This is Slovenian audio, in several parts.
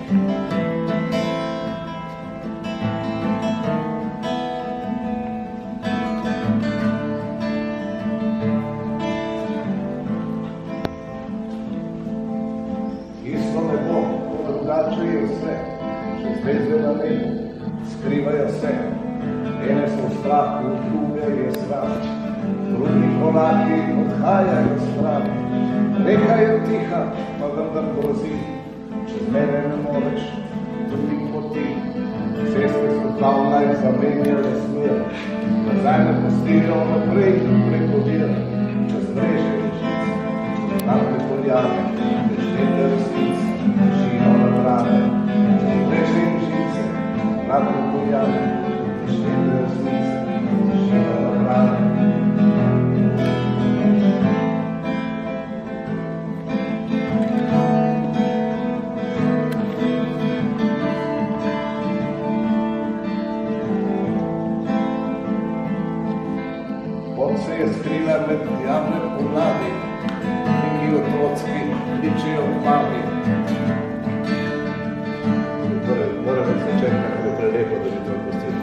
Isto nebo, drugačije vse, še zvezde na nebu, skrivajo se. Ene so v strahu, druge je strah. Drugi koraki odhajajo stran. Reka je tiha, pa vendar grozi. Čez mene ne moreš, drugih poti. Ceste so davnaj zamenjale smer. Nazaj ne pustijo, naprej preko dir. Čez mreže rečice, tam te poljave, neštete resnice, živo na brane. Čez mreže rečice, tam te poljave, neštete resnice, živo na brane. Pot se je skrila med javne pomladi, neki otrocki ličijo mami. Moram začeti, kako je prelepo, da bi to pustili.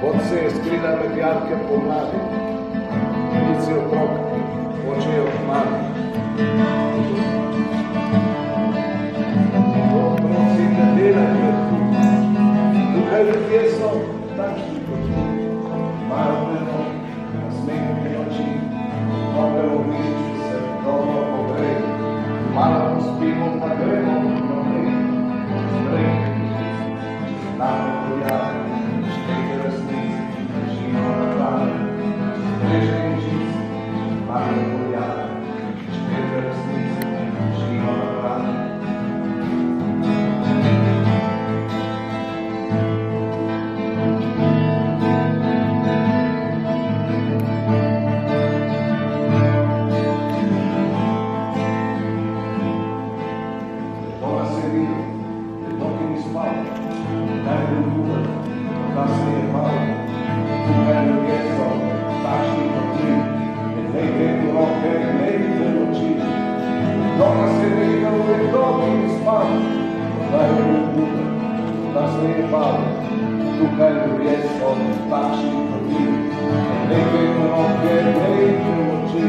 Pot se je skrila med jarke pomladi, lici otrok hočejo mami. Otroci ne delajo tu. Tukaj ljudje so takšni kot mi, imajo veno, nasmehne oči, noge oglišči se dobro pogrejo, malo pospimo pa gremo naprej, znamo poljave, štete resnice, živo na brane, streže in žice, znamo poljave, štete resnice, živo na brane. Da se je malo, tukaj ljudje so takšni kot mi, ne glejte v roke, glejte v oči. Kdo nas je rekel, je kdo, ki ni spal, da je bil da se je malo, tukaj ljudje so takšni kot mi, ne glejte v roke, glejte v oči.